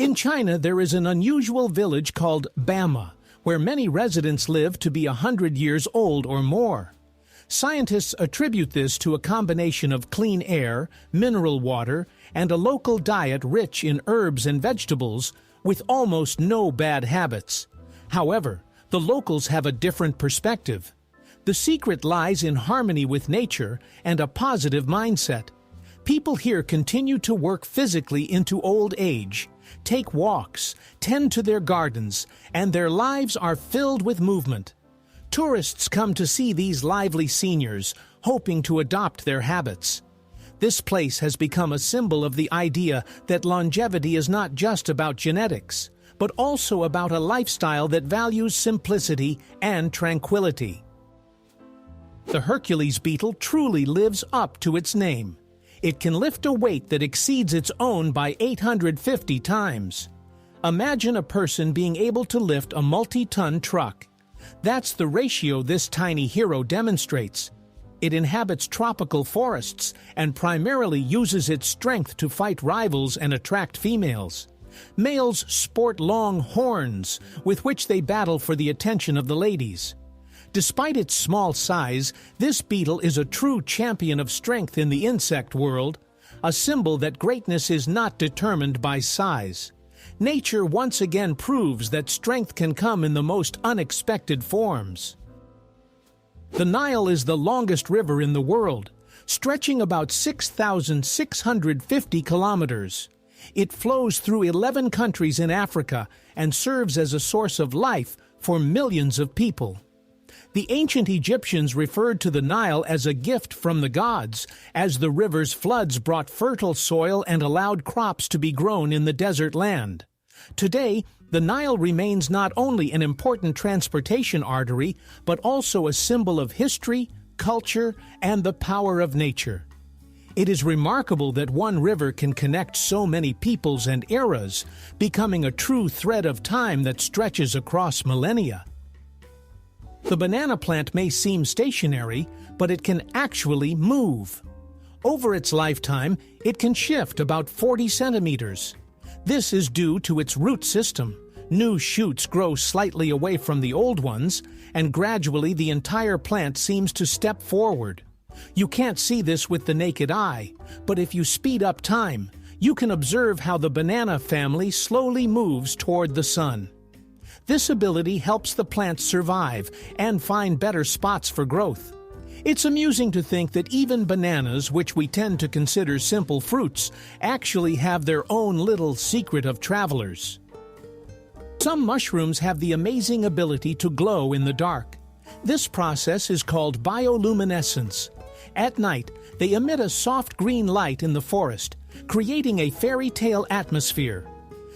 In China, there is an unusual village called Bama, where many residents live to be 100 years old or more. Scientists attribute this to a combination of clean air, mineral water, and a local diet rich in herbs and vegetables with almost no bad habits. However, the locals have a different perspective. The secret lies in harmony with nature and a positive mindset. People here continue to work physically into old age, take walks, tend to their gardens, and their lives are filled with movement. Tourists come to see these lively seniors, hoping to adopt their habits. This place has become a symbol of the idea that longevity is not just about genetics, but also about a lifestyle that values simplicity and tranquility. The Hercules beetle truly lives up to its name. It can lift a weight that exceeds its own by 850 times. Imagine a person being able to lift a multi-ton truck. That's the ratio this tiny hero demonstrates. It inhabits tropical forests and primarily uses its strength to fight rivals and attract females. Males sport long horns, with which they battle for the attention of the ladies. Despite its small size, this beetle is a true champion of strength in the insect world, a symbol that greatness is not determined by size. Nature once again proves that strength can come in the most unexpected forms. The Nile is the longest river in the world, stretching about 6,650 kilometers. It flows through 11 countries in Africa and serves as a source of life for millions of people. The ancient Egyptians referred to the Nile as a gift from the gods, as the river's floods brought fertile soil and allowed crops to be grown in the desert land. Today, the Nile remains not only an important transportation artery, but also a symbol of history, culture, and the power of nature. It is remarkable that one river can connect so many peoples and eras, becoming a true thread of time that stretches across millennia. The banana plant may seem stationary, but it can actually move. Over its lifetime, it can shift about 40 centimeters. This is due to its root system. New shoots grow slightly away from the old ones, and gradually the entire plant seems to step forward. You can't see this with the naked eye, but if you speed up time, you can observe how the banana family slowly moves toward the sun. This ability helps the plants survive and find better spots for growth. It's amusing to think that even bananas, which we tend to consider simple fruits, actually have their own little secret of travelers. Some mushrooms have the amazing ability to glow in the dark. This process is called bioluminescence. At night, they emit a soft green light in the forest, creating a fairy tale atmosphere.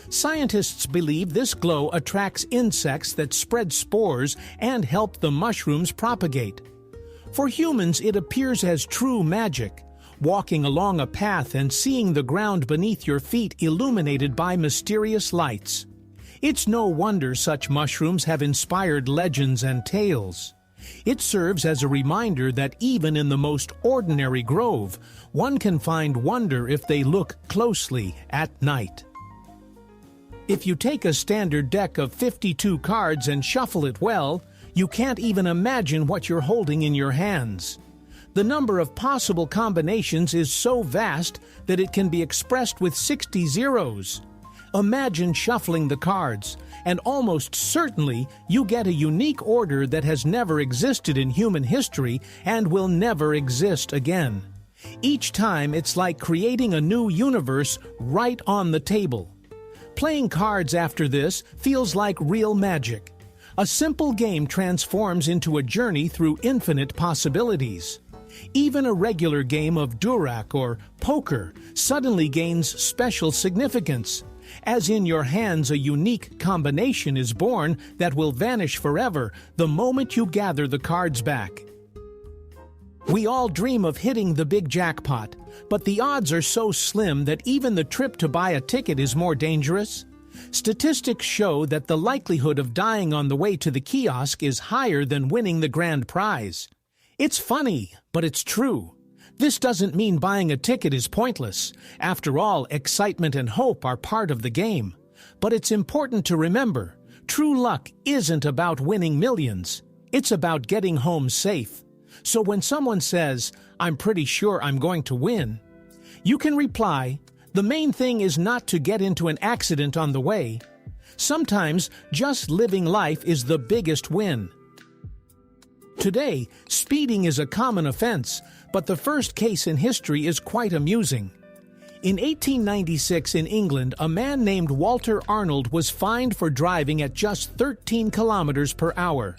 Scientists believe this glow attracts insects that spread spores and help the mushrooms propagate. For humans, it appears as true magic, walking along a path and seeing the ground beneath your feet illuminated by mysterious lights. It's no wonder such mushrooms have inspired legends and tales. It serves as a reminder that even in the most ordinary grove, one can find wonder if they look closely at night. If you take a standard deck of 52 cards and shuffle it well, you can't even imagine what you're holding in your hands. The number of possible combinations is so vast that it can be expressed with 60 zeros. Imagine shuffling the cards, and almost certainly you get a unique order that has never existed in human history and will never exist again. Each time it's like creating a new universe right on the table. Playing cards after this feels like real magic. A simple game transforms into a journey through infinite possibilities. Even a regular game of Durac or poker suddenly gains special significance, as in your hands a unique combination is born that will vanish forever the moment you gather the cards back. We all dream of hitting the big jackpot, but the odds are so slim that even the trip to buy a ticket is more dangerous. Statistics show that the likelihood of dying on the way to the kiosk is higher than winning the grand prize. It's funny, but it's true. This doesn't mean buying a ticket is pointless. After all, excitement and hope are part of the game. But it's important to remember, true luck isn't about winning millions. It's about getting home safe. So when someone says, "I'm pretty sure I'm going to win," you can reply, "The main thing is not to get into an accident on the way." Sometimes just living life is the biggest win. Today, speeding is a common offense, but the first case in history is quite amusing. In 1896 in England, a man named Walter Arnold was fined for driving at just 13 kilometers per hour.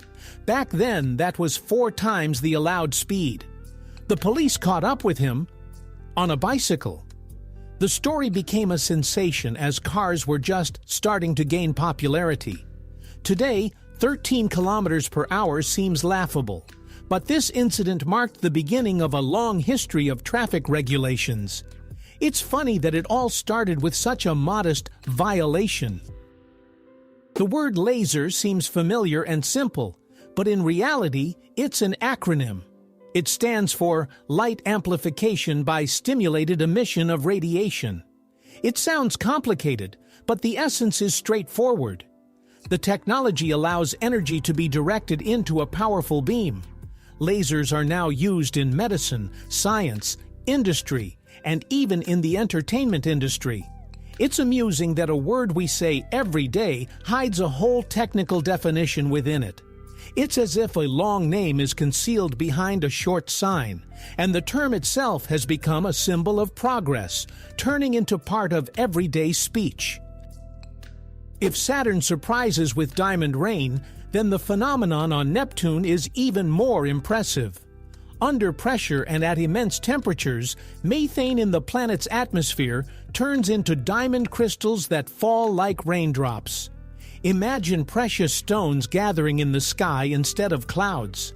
Back then, that was 4 times the allowed speed. The police caught up with him on a bicycle. The story became a sensation as cars were just starting to gain popularity. Today, 13 kilometers per hour seems laughable, but this incident marked the beginning of a long history of traffic regulations. It's funny that it all started with such a modest violation. The word laser seems familiar and simple, but in reality, it's an acronym. It stands for Light Amplification by Stimulated Emission of Radiation. It sounds complicated, but the essence is straightforward. The technology allows energy to be directed into a powerful beam. Lasers are now used in medicine, science, industry, and even in the entertainment industry. It's amusing that a word we say every day hides a whole technical definition within it. It's as if a long name is concealed behind a short sign, and the term itself has become a symbol of progress, turning into part of everyday speech. If Saturn surprises with diamond rain, then the phenomenon on Neptune is even more impressive. Under pressure and at immense temperatures, methane in the planet's atmosphere turns into diamond crystals that fall like raindrops. Imagine precious stones gathering in the sky instead of clouds.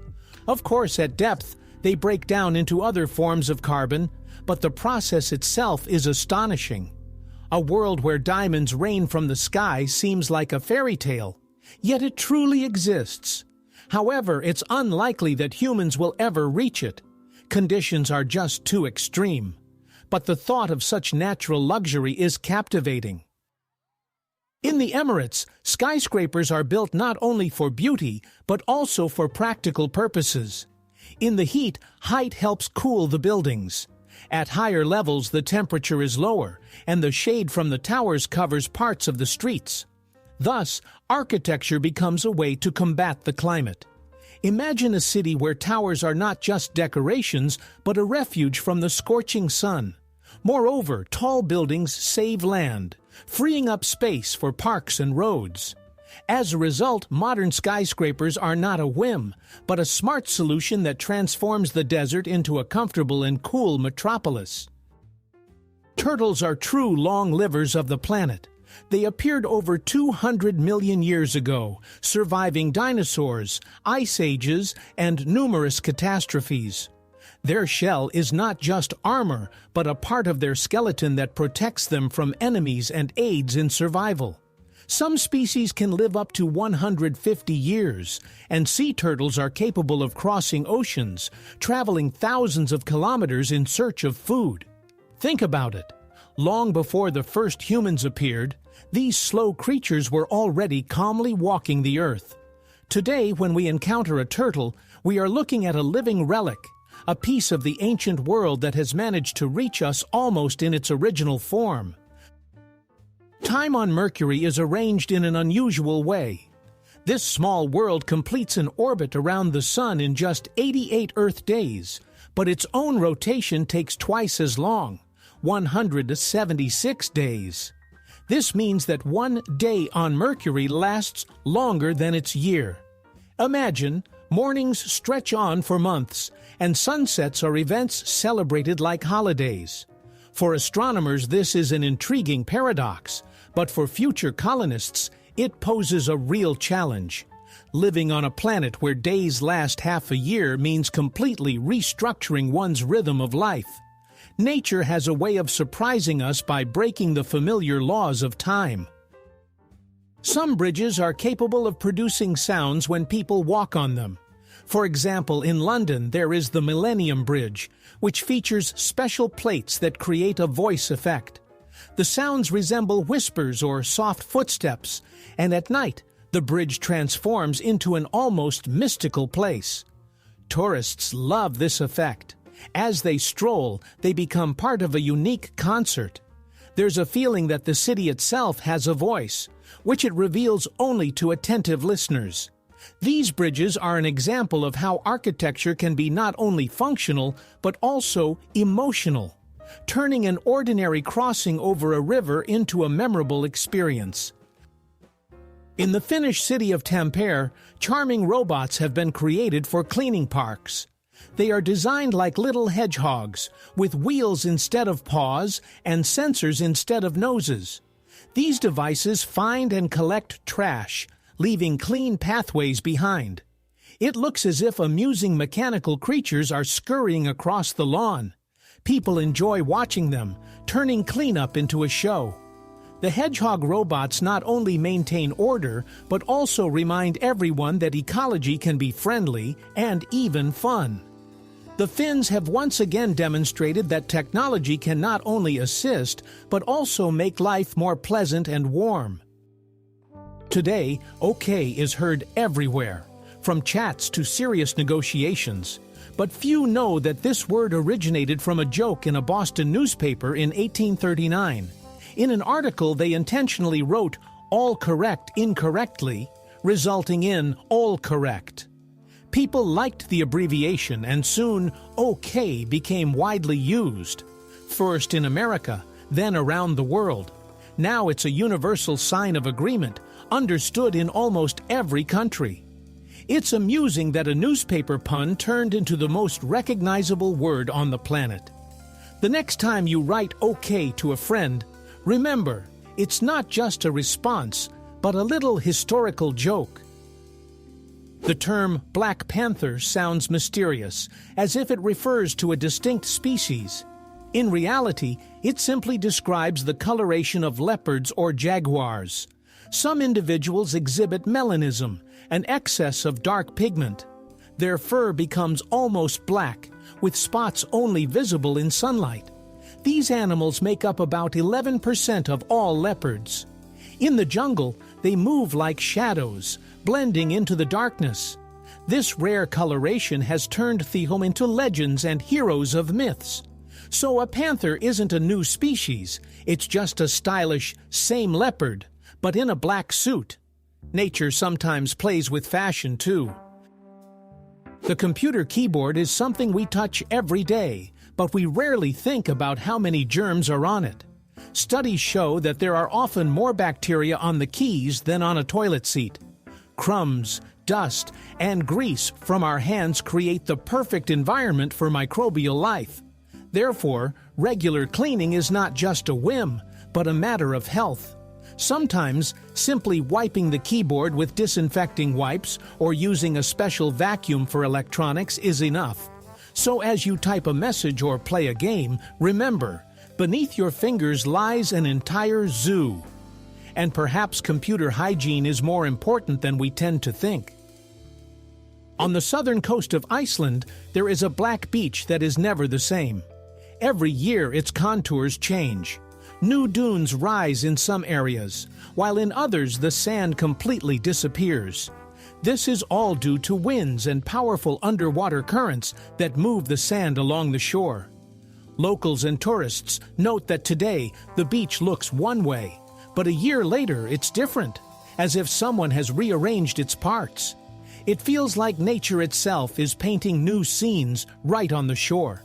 Of course, at depth, they break down into other forms of carbon, but the process itself is astonishing. A world where diamonds rain from the sky seems like a fairy tale, yet it truly exists. However, it's unlikely that humans will ever reach it. Conditions are just too extreme. But the thought of such natural luxury is captivating. In the Emirates, skyscrapers are built not only for beauty, but also for practical purposes. In the heat, height helps cool the buildings. At higher levels, the temperature is lower, and the shade from the towers covers parts of the streets. Thus, architecture becomes a way to combat the climate. Imagine a city where towers are not just decorations, but a refuge from the scorching sun. Moreover, tall buildings save land, freeing up space for parks and roads. As a result, modern skyscrapers are not a whim, but a smart solution that transforms the desert into a comfortable and cool metropolis. Turtles are true long livers of the planet. They appeared over 200 million years ago, surviving dinosaurs, ice ages, and numerous catastrophes. Their shell is not just armor, but a part of their skeleton that protects them from enemies and aids in survival. Some species can live up to 150 years, and sea turtles are capable of crossing oceans, traveling thousands of kilometers in search of food. Think about it. Long before the first humans appeared, these slow creatures were already calmly walking the earth. Today, when we encounter a turtle, we are looking at a living relic, a piece of the ancient world that has managed to reach us almost in its original form. Time on Mercury is arranged in an unusual way. This small world completes an orbit around the Sun in just 88 Earth days, but its own rotation takes twice as long, 176 days. This means that one day on Mercury lasts longer than its year. Imagine, mornings stretch on for months, and sunsets are events celebrated like holidays. For astronomers, this is an intriguing paradox, but for future colonists, it poses a real challenge. Living on a planet where days last half a year means completely restructuring one's rhythm of life. Nature has a way of surprising us by breaking the familiar laws of time. Some bridges are capable of producing sounds when people walk on them. For example, in London there is the Millennium Bridge, which features special plates that create a voice effect. The sounds resemble whispers or soft footsteps, and at night, the bridge transforms into an almost mystical place. Tourists love this effect. As they stroll, they become part of a unique concert. There's a feeling that the city itself has a voice, which it reveals only to attentive listeners. These bridges are an example of how architecture can be not only functional, but also emotional, turning an ordinary crossing over a river into a memorable experience. In the Finnish city of Tampere, charming robots have been created for cleaning parks. They are designed like little hedgehogs, with wheels instead of paws and sensors instead of noses. These devices find and collect trash, leaving clean pathways behind. It looks as if amusing mechanical creatures are scurrying across the lawn. People enjoy watching them, turning cleanup into a show. The hedgehog robots not only maintain order, but also remind everyone that ecology can be friendly and even fun. The Finns have once again demonstrated that technology can not only assist, but also make life more pleasant and warm. Today, OK is heard everywhere, from chats to serious negotiations. But few know that this word originated from a joke in a Boston newspaper in 1839. In an article, they intentionally wrote "all correct" incorrectly, resulting in "all correct." People liked the abbreviation, and soon OK became widely used. First in America, then around the world. Now it's a universal sign of agreement, understood in almost every country. It's amusing that a newspaper pun turned into the most recognizable word on the planet. The next time you write OK to a friend, remember, it's not just a response, but a little historical joke. The term Black Panther sounds mysterious, as if it refers to a distinct species. In reality, it simply describes the coloration of leopards or jaguars. Some individuals exhibit melanism, an excess of dark pigment. Their fur becomes almost black, with spots only visible in sunlight. These animals make up about 11% of all leopards. In the jungle, they move like shadows, blending into the darkness. This rare coloration has turned them into legends and heroes of myths. So a panther isn't a new species, it's just a stylish same leopard, but in a black suit. Nature sometimes plays with fashion too. The computer keyboard is something we touch every day, but we rarely think about how many germs are on it. Studies show that there are often more bacteria on the keys than on a toilet seat. Crumbs, dust, and grease from our hands create the perfect environment for microbial life. Therefore, regular cleaning is not just a whim, but a matter of health. Sometimes, simply wiping the keyboard with disinfecting wipes or using a special vacuum for electronics is enough. So as you type a message or play a game, remember, beneath your fingers lies an entire zoo. And perhaps computer hygiene is more important than we tend to think. On the southern coast of Iceland, there is a black beach that is never the same. Every year its contours change. New dunes rise in some areas, while in others the sand completely disappears. This is all due to winds and powerful underwater currents that move the sand along the shore. Locals and tourists note that today the beach looks one way, but a year later it's different, as if someone has rearranged its parts. It feels like nature itself is painting new scenes right on the shore.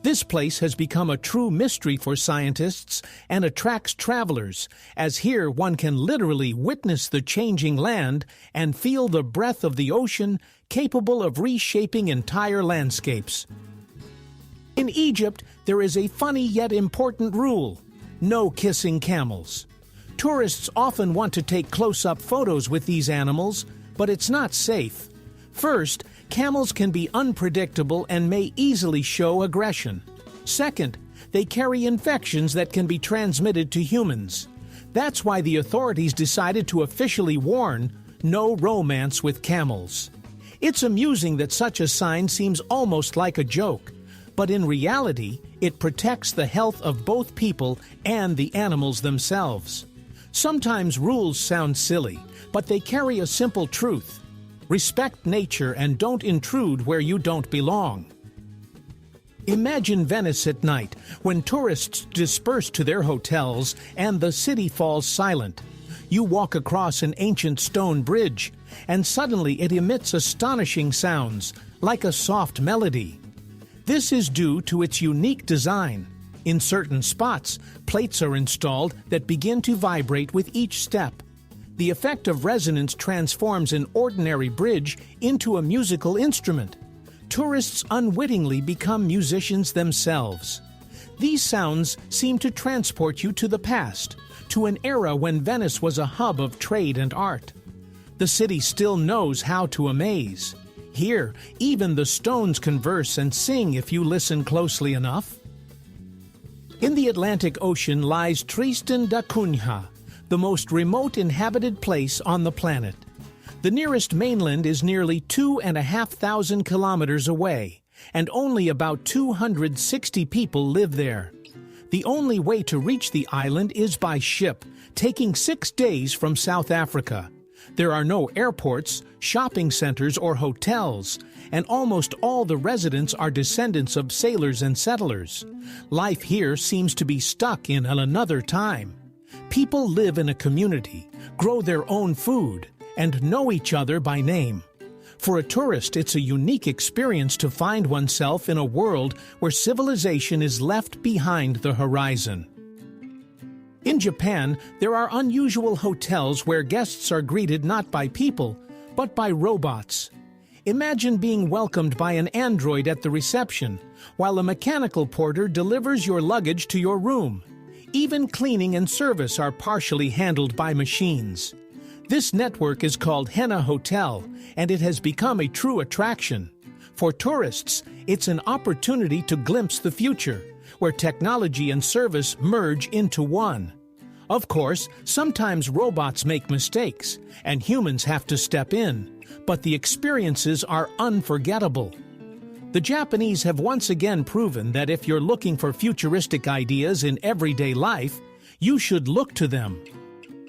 This place has become a true mystery for scientists and attracts travelers, as here one can literally witness the changing land and feel the breath of the ocean capable of reshaping entire landscapes. In Egypt, there is a funny yet important rule: no kissing camels. Tourists often want to take close-up photos with these animals, but it's not safe. First, camels can be unpredictable and may easily show aggression. Second, they carry infections that can be transmitted to humans. That's why the authorities decided to officially warn, no romance with camels. It's amusing that such a sign seems almost like a joke, but in reality, it protects the health of both people and the animals themselves. Sometimes rules sound silly, but they carry a simple truth. Respect nature and don't intrude where you don't belong. Imagine Venice at night, when tourists disperse to their hotels and the city falls silent. You walk across an ancient stone bridge, and suddenly it emits astonishing sounds, like a soft melody. This is due to its unique design. In certain spots, plates are installed that begin to vibrate with each step. The effect of resonance transforms an ordinary bridge into a musical instrument. Tourists unwittingly become musicians themselves. These sounds seem to transport you to the past, to an era when Venice was a hub of trade and art. The city still knows how to amaze. Here, even the stones converse and sing if you listen closely enough. In the Atlantic Ocean lies Tristan da Cunha, the most remote inhabited place on the planet. The nearest mainland is nearly 2,500 kilometers away, and only about 260 people live there. The only way to reach the island is by ship, taking 6 days from South Africa. There are no airports, shopping centers, or hotels, and almost all the residents are descendants of sailors and settlers. Life here seems to be stuck in another time. People live in a community, grow their own food, and know each other by name. For a tourist, it's a unique experience to find oneself in a world where civilization is left behind the horizon. In Japan, there are unusual hotels where guests are greeted not by people, but by robots. Imagine being welcomed by an android at the reception, while a mechanical porter delivers your luggage to your room. Even cleaning and service are partially handled by machines. This network is called Henna Hotel, and it has become a true attraction. For tourists, it's an opportunity to glimpse the future, where technology and service merge into one. Of course, sometimes robots make mistakes, and humans have to step in, but the experiences are unforgettable. The Japanese have once again proven that if you're looking for futuristic ideas in everyday life, you should look to them.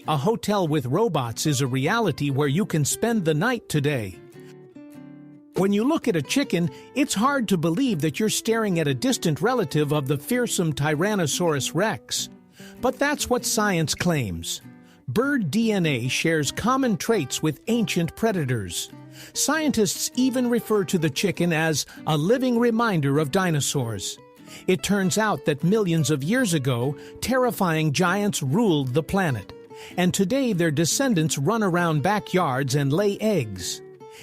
A hotel with robots is a reality where you can spend the night today. When you look at a chicken, it's hard to believe that you're staring at a distant relative of the fearsome Tyrannosaurus rex. But that's what science claims. Bird DNA shares common traits with ancient predators. Scientists even refer to the chicken as a living reminder of dinosaurs. It turns out that millions of years ago, terrifying giants ruled the planet, and today their descendants run around backyards and lay eggs.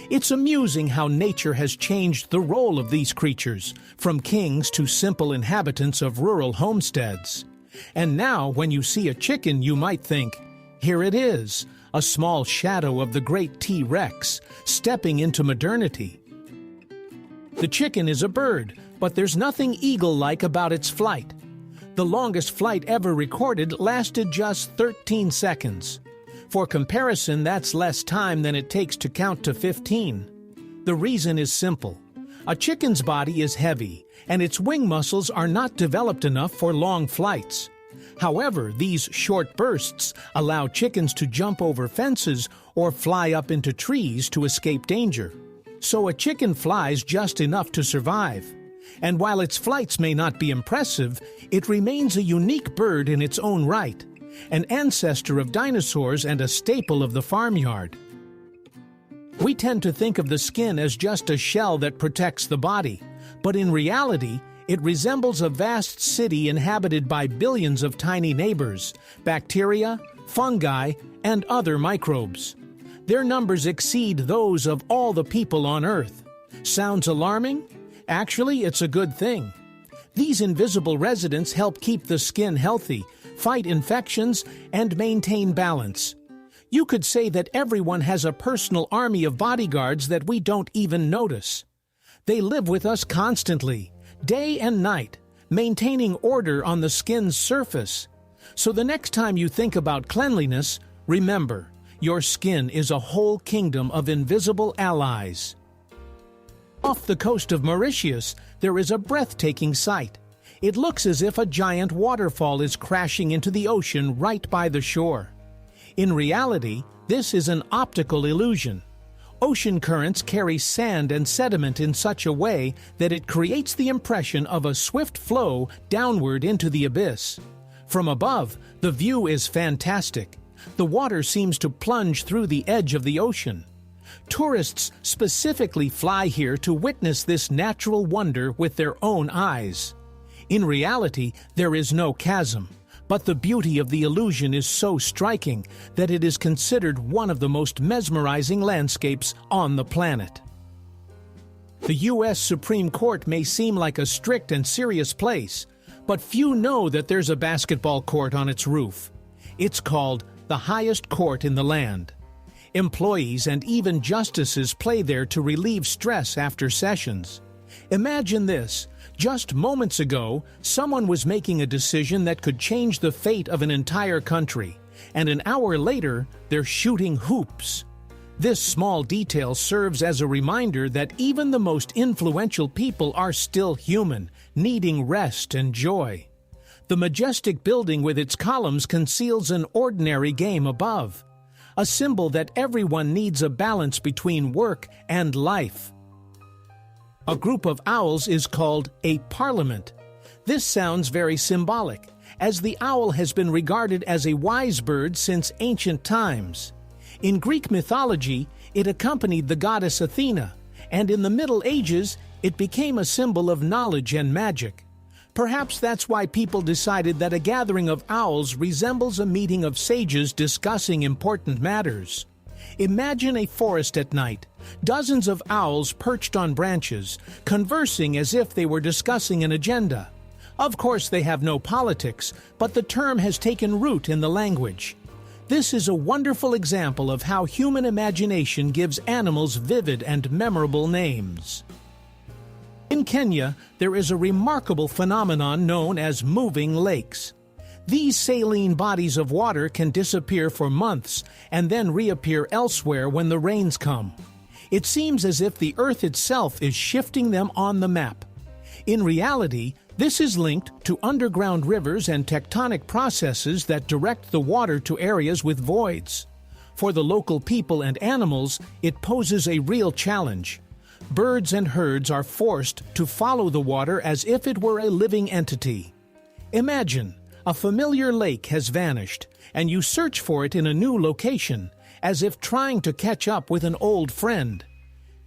It's amusing how nature has changed the role of these creatures, from kings to simple inhabitants of rural homesteads. And now, when you see a chicken, you might think, here it is, a small shadow of the great T-Rex, stepping into modernity. The chicken is a bird, but there's nothing eagle-like about its flight. The longest flight ever recorded lasted just 13 seconds. For comparison, that's less time than it takes to count to 15. The reason is simple. A chicken's body is heavy, and its wing muscles are not developed enough for long flights. However, these short bursts allow chickens to jump over fences or fly up into trees to escape danger. So a chicken flies just enough to survive. And while its flights may not be impressive, it remains a unique bird in its own right, an ancestor of dinosaurs and a staple of the farmyard. We tend to think of the skin as just a shell that protects the body, but in reality, it resembles a vast city inhabited by billions of tiny neighbors, bacteria, fungi, and other microbes. Their numbers exceed those of all the people on Earth. Sounds alarming? Actually, it's a good thing. These invisible residents help keep the skin healthy, fight infections, and maintain balance. You could say that everyone has a personal army of bodyguards that we don't even notice. They live with us constantly, day and night, maintaining order on the skin's surface. So the next time you think about cleanliness, remember, your skin is a whole kingdom of invisible allies. Off the coast of Mauritius, there is a breathtaking sight. It looks as if a giant waterfall is crashing into the ocean right by the shore. In reality, this is an optical illusion. Ocean currents carry sand and sediment in such a way that it creates the impression of a swift flow downward into the abyss. From above, the view is fantastic. The water seems to plunge through the edge of the ocean. Tourists specifically fly here to witness this natural wonder with their own eyes. In reality, there is no chasm, but the beauty of the illusion is so striking that it is considered one of the most mesmerizing landscapes on the planet. The U.S. Supreme Court may seem like a strict and serious place, but few know that there's a basketball court on its roof. It's called the highest court in the land. Employees and even justices play there to relieve stress after sessions. Imagine this. Just moments ago, someone was making a decision that could change the fate of an entire country, and an hour later, they're shooting hoops. This small detail serves as a reminder that even the most influential people are still human, needing rest and joy. The majestic building with its columns conceals an ordinary game above, a symbol that everyone needs a balance between work and life. A group of owls is called a parliament. This sounds very symbolic, as the owl has been regarded as a wise bird since ancient times. In Greek mythology, it accompanied the goddess Athena, and in the Middle Ages, it became a symbol of knowledge and magic. Perhaps that's why people decided that a gathering of owls resembles a meeting of sages discussing important matters. Imagine a forest at night, dozens of owls perched on branches, conversing as if they were discussing an agenda. Of course, they have no politics, but the term has taken root in the language. This is a wonderful example of how human imagination gives animals vivid and memorable names. In Kenya, there is a remarkable phenomenon known as moving lakes. These saline bodies of water can disappear for months and then reappear elsewhere when the rains come. It seems as if the Earth itself is shifting them on the map. In reality, this is linked to underground rivers and tectonic processes that direct the water to areas with voids. For the local people and animals, it poses a real challenge. Birds and herds are forced to follow the water as if it were a living entity. Imagine, a familiar lake has vanished, and you search for it in a new location, as if trying to catch up with an old friend.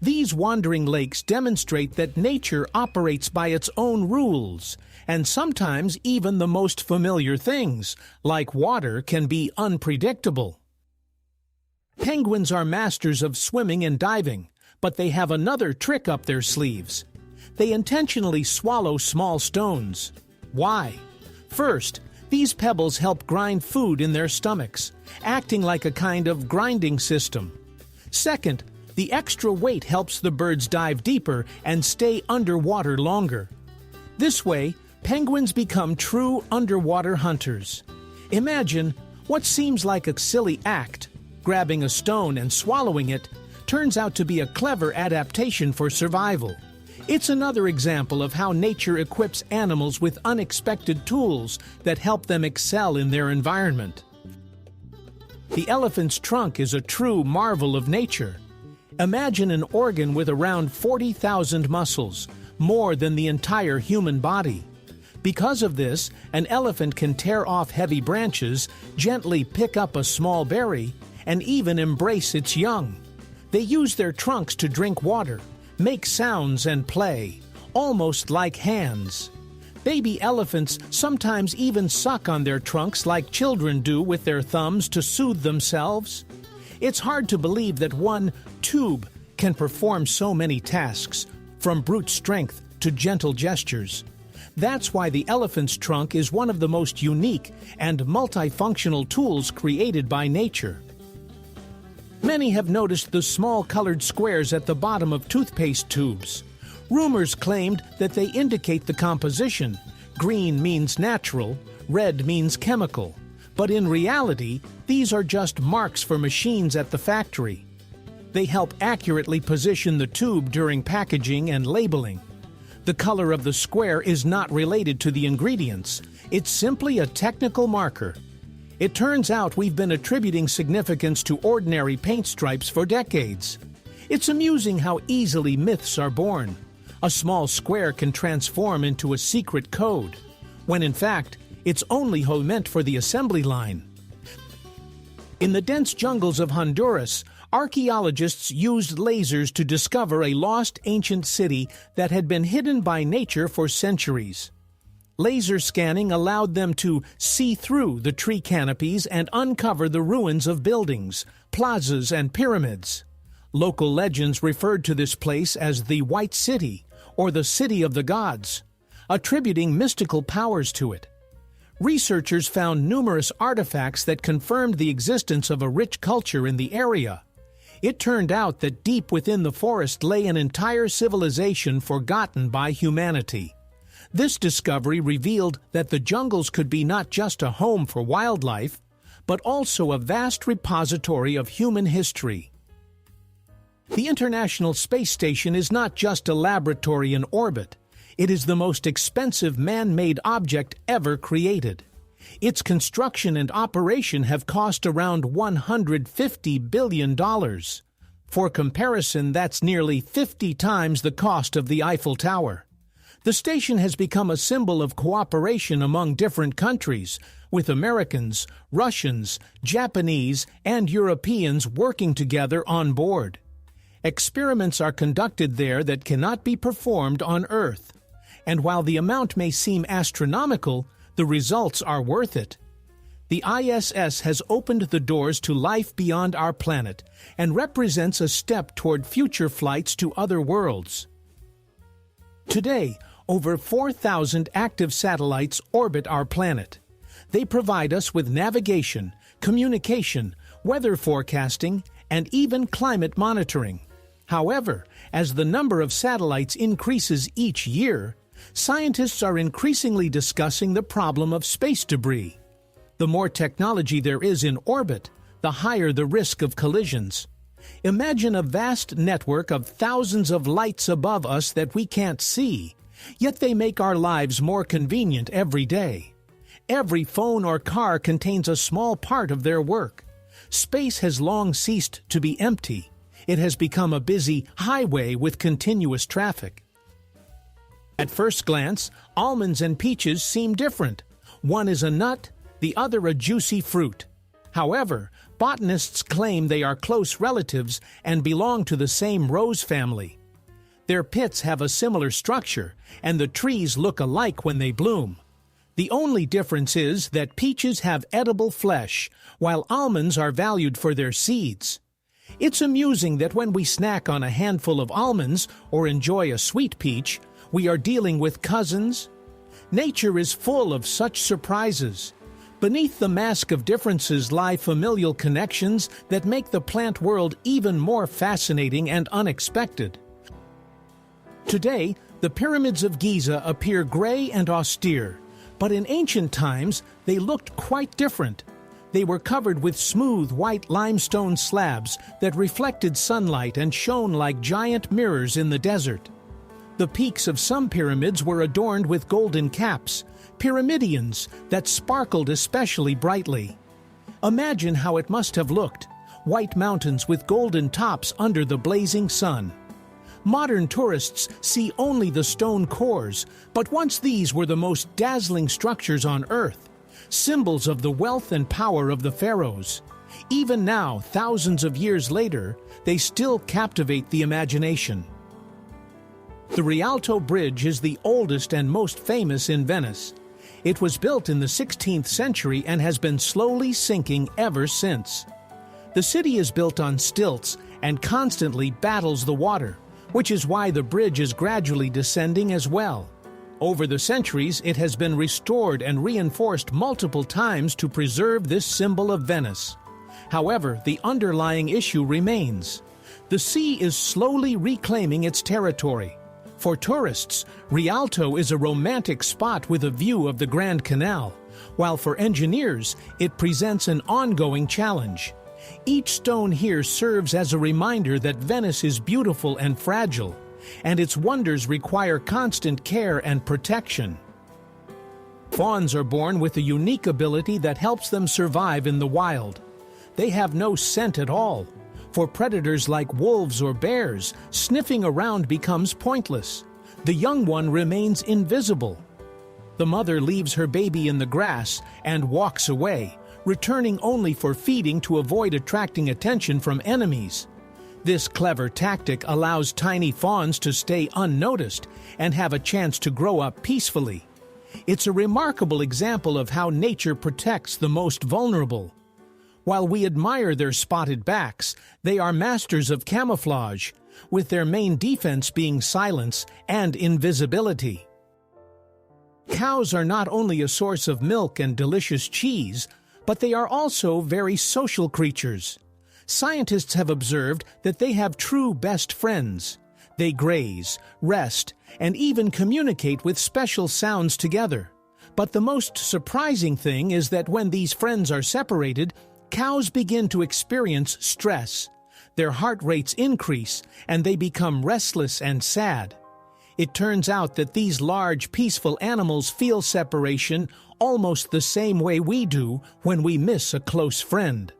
These wandering lakes demonstrate that nature operates by its own rules, and sometimes even the most familiar things, like water, can be unpredictable. Penguins are masters of swimming and diving, but they have another trick up their sleeves. They intentionally swallow small stones. Why? First, these pebbles help grind food in their stomachs, acting like a kind of grinding system. Second, the extra weight helps the birds dive deeper and stay underwater longer. This way, penguins become true underwater hunters. Imagine what seems like a silly act, grabbing a stone and swallowing it, turns out to be a clever adaptation for survival. It's another example of how nature equips animals with unexpected tools that help them excel in their environment. The elephant's trunk is a true marvel of nature. Imagine an organ with around 40,000 muscles, more than the entire human body. Because of this, an elephant can tear off heavy branches, gently pick up a small berry, and even embrace its young. They use their trunks to drink water, make sounds and play, almost like hands. Baby elephants sometimes even suck on their trunks like children do with their thumbs to soothe themselves. It's hard to believe that one tube can perform so many tasks, from brute strength to gentle gestures. That's why the elephant's trunk is one of the most unique and multifunctional tools created by nature. Many have noticed the small colored squares at the bottom of toothpaste tubes. Rumors claimed that they indicate the composition. Green means natural, red means chemical. But in reality, these are just marks for machines at the factory. They help accurately position the tube during packaging and labeling. The color of the square is not related to the ingredients. It's simply a technical marker. It turns out we've been attributing significance to ordinary paint stripes for decades. It's amusing how easily myths are born. A small square can transform into a secret code, when in fact, it's only meant for the assembly line. In the dense jungles of Honduras, archaeologists used lasers to discover a lost ancient city that had been hidden by nature for centuries. Laser scanning allowed them to see through the tree canopies and uncover the ruins of buildings, plazas, and pyramids. Local legends referred to this place as the White City, or the City of the Gods, attributing mystical powers to it. Researchers found numerous artifacts that confirmed the existence of a rich culture in the area. It turned out that deep within the forest lay an entire civilization forgotten by humanity. This discovery revealed that the jungles could be not just a home for wildlife, but also a vast repository of human history. The International Space Station is not just a laboratory in orbit. It is the most expensive man-made object ever created. Its construction and operation have cost around $150 billion. For comparison, that's nearly 50 times the cost of the Eiffel Tower. The station has become a symbol of cooperation among different countries, with Americans, Russians, Japanese, and Europeans working together on board. Experiments are conducted there that cannot be performed on Earth. And while the amount may seem astronomical, the results are worth it. The ISS has opened the doors to life beyond our planet and represents a step toward future flights to other worlds. Today, over 4,000 active satellites orbit our planet. They provide us with navigation, communication, weather forecasting, and even climate monitoring. However, as the number of satellites increases each year, scientists are increasingly discussing the problem of space debris. The more technology there is in orbit, the higher the risk of collisions. Imagine a vast network of thousands of lights above us that we can't see, yet they make our lives more convenient every day. Every phone or car contains a small part of their work. Space has long ceased to be empty. It has become a busy highway with continuous traffic. At first glance, almonds and peaches seem different. One is a nut, the other a juicy fruit. However, botanists claim they are close relatives and belong to the same rose family. Their pits have a similar structure, and the trees look alike when they bloom. The only difference is that peaches have edible flesh, while almonds are valued for their seeds. It's amusing that when we snack on a handful of almonds or enjoy a sweet peach, we are dealing with cousins. Nature is full of such surprises. Beneath the mask of differences lie familial connections that make the plant world even more fascinating and unexpected. Today, the pyramids of Giza appear gray and austere, but in ancient times they looked quite different. They were covered with smooth white limestone slabs that reflected sunlight and shone like giant mirrors in the desert. The peaks of some pyramids were adorned with golden caps, pyramidions that sparkled especially brightly. Imagine how it must have looked, white mountains with golden tops under the blazing sun. Modern tourists see only the stone cores, but once these were the most dazzling structures on Earth, symbols of the wealth and power of the pharaohs. Even now, thousands of years later, they still captivate the imagination. The Rialto Bridge is the oldest and most famous in Venice. It was built in the 16th century and has been slowly sinking ever since. The city is built on stilts and constantly battles the water, which is why the bridge is gradually descending as well. Over the centuries, it has been restored and reinforced multiple times to preserve this symbol of Venice. However, the underlying issue remains. The sea is slowly reclaiming its territory. For tourists, Rialto is a romantic spot with a view of the Grand Canal, while for engineers, it presents an ongoing challenge. Each stone here serves as a reminder that Venice is beautiful and fragile, and its wonders require constant care and protection. Fawns are born with a unique ability that helps them survive in the wild. They have no scent at all. For predators like wolves or bears, sniffing around becomes pointless. The young one remains invisible. The mother leaves her baby in the grass and walks away, returning only for feeding to avoid attracting attention from enemies. This clever tactic allows tiny fawns to stay unnoticed and have a chance to grow up peacefully. It's a remarkable example of how nature protects the most vulnerable. While we admire their spotted backs, they are masters of camouflage, with their main defense being silence and invisibility. Cows are not only a source of milk and delicious cheese, but they are also very social creatures. Scientists have observed that they have true best friends. They graze, rest, and even communicate with special sounds together. But the most surprising thing is that when these friends are separated, cows begin to experience stress. Their heart rates increase, and they become restless and sad. It turns out that these large, peaceful animals feel separation almost the same way we do when we miss a close friend.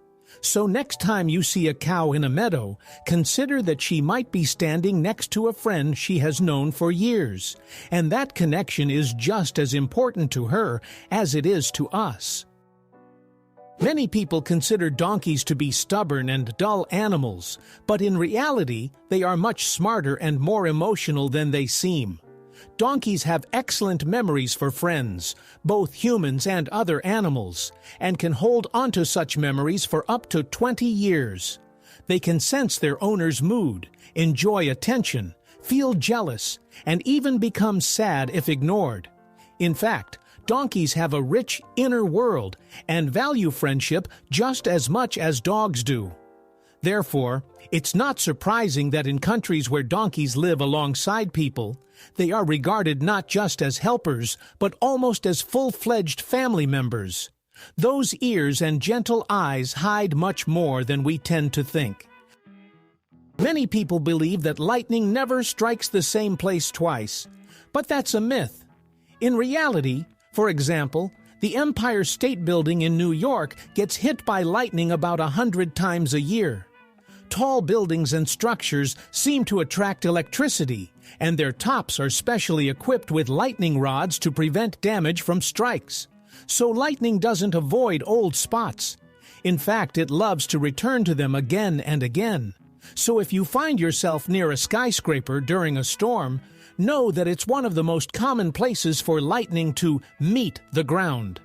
So next time you see a cow in a meadow, consider that she might be standing next to a friend she has known for years, and that connection is just as important to her as it is to us. Many people consider donkeys to be stubborn and dull animals, but in reality, they are much smarter and more emotional than they seem. Donkeys have excellent memories for friends, both humans and other animals, and can hold onto such memories for up to 20 years. They can sense their owner's mood, enjoy attention, feel jealous, and even become sad if ignored. In fact, donkeys have a rich inner world and value friendship just as much as dogs do. Therefore, it's not surprising that in countries where donkeys live alongside people, they are regarded not just as helpers, but almost as full-fledged family members. Those ears and gentle eyes hide much more than we tend to think. Many people believe that lightning never strikes the same place twice, but that's a myth. In reality, for example, the Empire State Building in New York gets hit by lightning about 100 times a year. Tall buildings and structures seem to attract electricity, and their tops are specially equipped with lightning rods to prevent damage from strikes. So lightning doesn't avoid old spots. In fact, it loves to return to them again and again. So if you find yourself near a skyscraper during a storm, know that it's one of the most common places for lightning to meet the ground.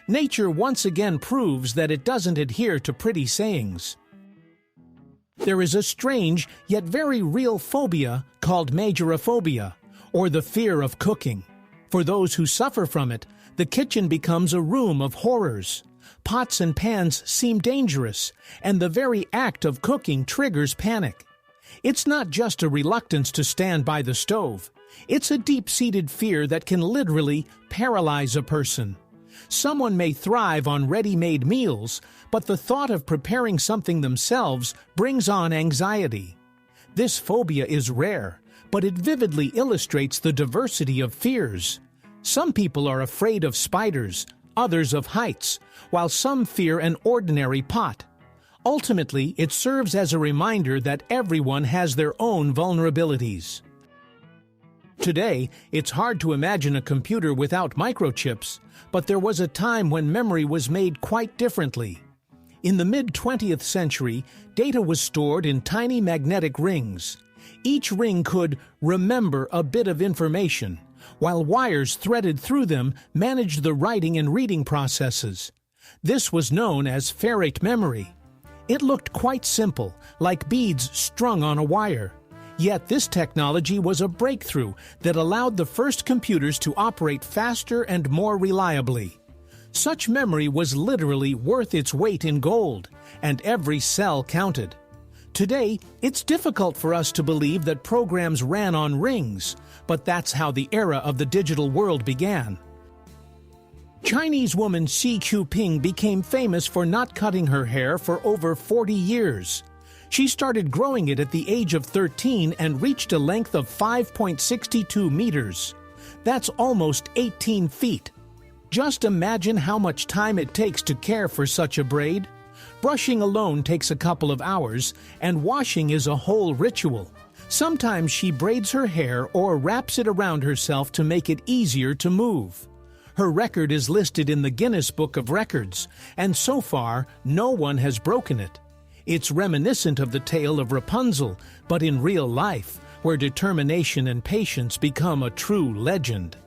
Nature once again proves that it doesn't adhere to pretty sayings. There is a strange yet very real phobia called magoraphobia, or the fear of cooking. For those who suffer from it, the kitchen becomes a room of horrors. Pots and pans seem dangerous, and the very act of cooking triggers panic. It's not just a reluctance to stand by the stove. It's a deep-seated fear that can literally paralyze a person. Someone may thrive on ready-made meals, but the thought of preparing something themselves brings on anxiety. This phobia is rare, but it vividly illustrates the diversity of fears. Some people are afraid of spiders, others of heights, while some fear an ordinary pot. Ultimately, it serves as a reminder that everyone has their own vulnerabilities. Today, it's hard to imagine a computer without microchips, but there was a time when memory was made quite differently. In the mid-20th century, data was stored in tiny magnetic rings. Each ring could remember a bit of information, while wires threaded through them managed the writing and reading processes. This was known as ferrite memory. It looked quite simple, like beads strung on a wire. Yet this technology was a breakthrough that allowed the first computers to operate faster and more reliably. Such memory was literally worth its weight in gold, and every cell counted. Today, it's difficult for us to believe that programs ran on rings, but that's how the era of the digital world began. Chinese woman Xi Jinping became famous for not cutting her hair for over 40 years. She started growing it at the age of 13 and reached a length of 5.62 meters. That's almost 18 feet. Just imagine how much time it takes to care for such a braid. Brushing alone takes a couple of hours, and washing is a whole ritual. Sometimes she braids her hair or wraps it around herself to make it easier to move. Her record is listed in the Guinness Book of Records, and so far, no one has broken it. It's reminiscent of the tale of Rapunzel, but in real life, where determination and patience become a true legend.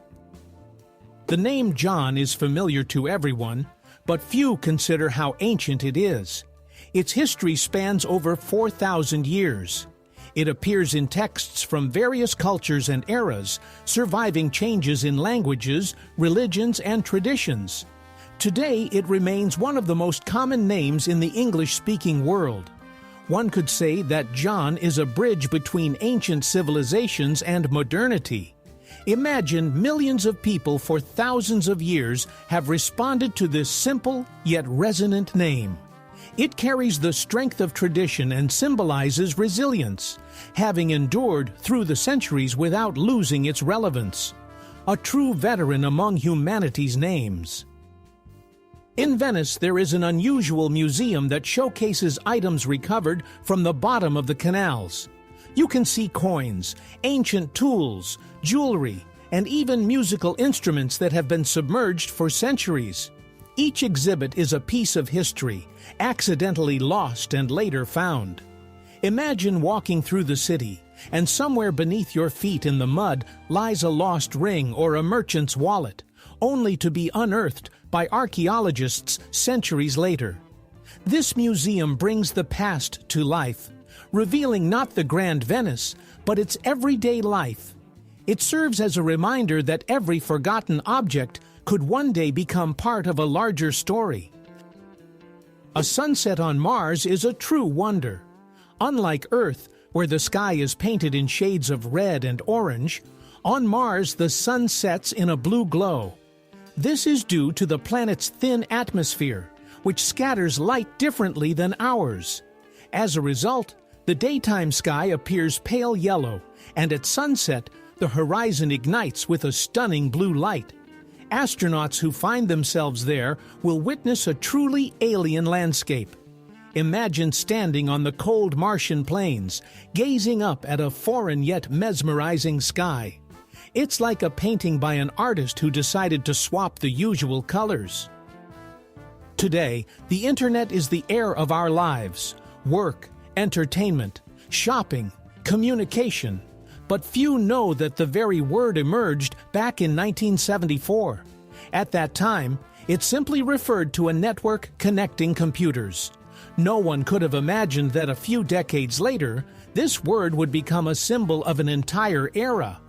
The name John is familiar to everyone, but few consider how ancient it is. Its history spans over 4,000 years. It appears in texts from various cultures and eras, surviving changes in languages, religions, and traditions. Today, it remains one of the most common names in the English-speaking world. One could say that John is a bridge between ancient civilizations and modernity. Imagine millions of people for thousands of years have responded to this simple yet resonant name. It carries the strength of tradition and symbolizes resilience, having endured through the centuries without losing its relevance. A true veteran among humanity's names. In Venice, there is an unusual museum that showcases items recovered from the bottom of the canals. You can see coins, ancient tools, jewelry, and even musical instruments that have been submerged for centuries. Each exhibit is a piece of history, accidentally lost and later found. Imagine walking through the city, and somewhere beneath your feet in the mud lies a lost ring or a merchant's wallet, only to be unearthed by archaeologists centuries later. This museum brings the past to life, revealing not the grand Venice, but its everyday life. It serves as a reminder that every forgotten object could one day become part of a larger story. A sunset on Mars is a true wonder. Unlike Earth, where the sky is painted in shades of red and orange, on Mars the sun sets in a blue glow. This is due to the planet's thin atmosphere, which scatters light differently than ours. As a result, the daytime sky appears pale yellow, and at sunset, the horizon ignites with a stunning blue light. Astronauts who find themselves there will witness a truly alien landscape. Imagine standing on the cold Martian plains, gazing up at a foreign yet mesmerizing sky. It's like a painting by an artist who decided to swap the usual colors. Today, the internet is the air of our lives. Work, entertainment, shopping, communication. But few know that the very word emerged back in 1974. At that time, it simply referred to a network connecting computers. No one could have imagined that a few decades later, this word would become a symbol of an entire era.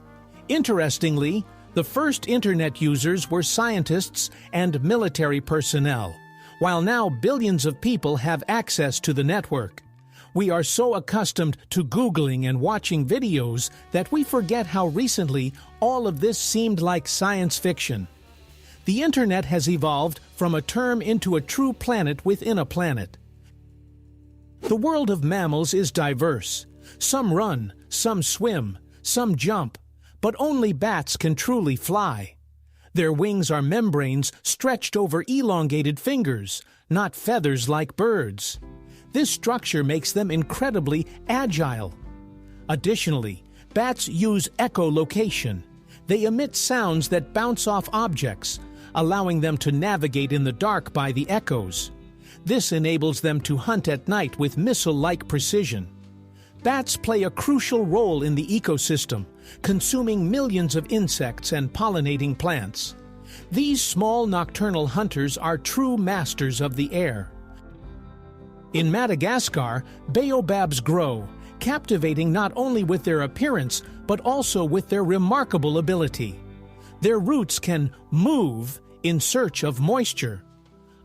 Interestingly, the first internet users were scientists and military personnel, while now billions of people have access to the network. We are so accustomed to Googling and watching videos that we forget how recently all of this seemed like science fiction. The internet has evolved from a term into a true planet within a planet. The world of mammals is diverse. Some run, some swim, some jump, but only bats can truly fly. Their wings are membranes stretched over elongated fingers, not feathers like birds. This structure makes them incredibly agile. Additionally, bats use echolocation. They emit sounds that bounce off objects, allowing them to navigate in the dark by the echoes. This enables them to hunt at night with missile-like precision. Bats play a crucial role in the ecosystem, consuming millions of insects and pollinating plants. These small nocturnal hunters are true masters of the air. In Madagascar, baobabs grow, captivating not only with their appearance, but also with their remarkable ability. Their roots can move in search of moisture.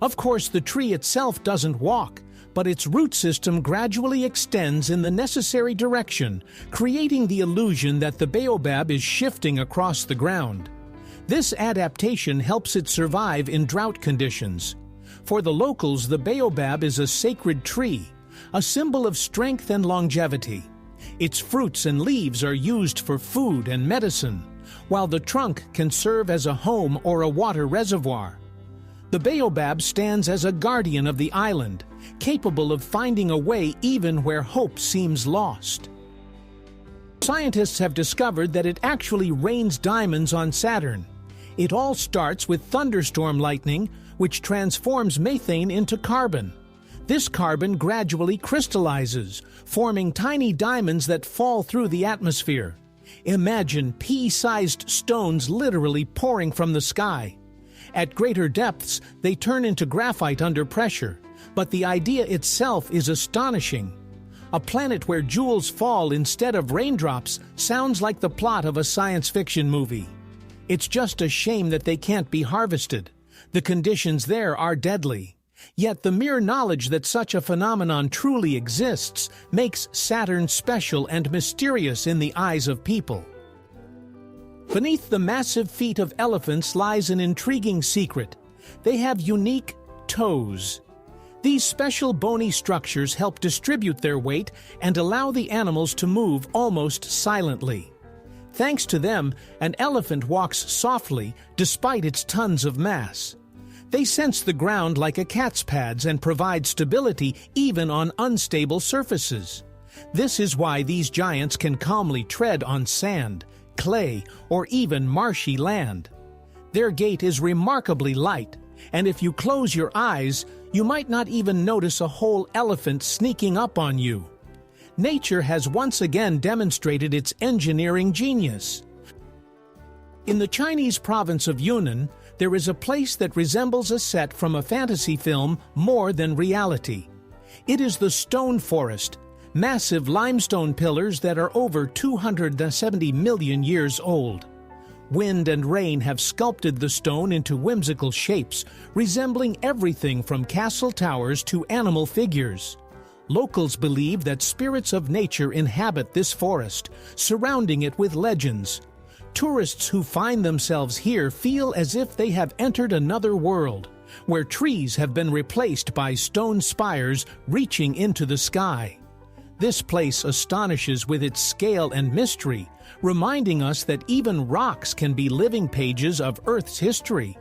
Of course, the tree itself doesn't walk, but its root system gradually extends in the necessary direction, creating the illusion that the baobab is shifting across the ground. This adaptation helps it survive in drought conditions. For the locals, the baobab is a sacred tree, a symbol of strength and longevity. Its fruits and leaves are used for food and medicine, while the trunk can serve as a home or a water reservoir. The baobab stands as a guardian of the island, capable of finding a way even where hope seems lost. Scientists have discovered that it actually rains diamonds on Saturn. It all starts with thunderstorm lightning, which transforms methane into carbon. This carbon gradually crystallizes, forming tiny diamonds that fall through the atmosphere. Imagine pea-sized stones literally pouring from the sky. At greater depths, they turn into graphite under pressure, but the idea itself is astonishing. A planet where jewels fall instead of raindrops sounds like the plot of a science fiction movie. It's just a shame that they can't be harvested. The conditions there are deadly. Yet the mere knowledge that such a phenomenon truly exists makes Saturn special and mysterious in the eyes of people. Beneath the massive feet of elephants lies an intriguing secret. They have unique toes. These special bony structures help distribute their weight and allow the animals to move almost silently. Thanks to them, an elephant walks softly despite its tons of mass. They sense the ground like a cat's pads and provide stability even on unstable surfaces. This is why these giants can calmly tread on sand, clay, or even marshy land. Their gait is remarkably light, and if you close your eyes, you might not even notice a whole elephant sneaking up on you. Nature has once again demonstrated its engineering genius. In the Chinese province of Yunnan, there is a place that resembles a set from a fantasy film more than reality. It is the Stone Forest, massive limestone pillars that are over 270 million years old. Wind and rain have sculpted the stone into whimsical shapes, resembling everything from castle towers to animal figures. Locals believe that spirits of nature inhabit this forest, surrounding it with legends. Tourists who find themselves here feel as if they have entered another world, where trees have been replaced by stone spires reaching into the sky. This place astonishes with its scale and mystery, reminding us that even rocks can be living pages of Earth's history.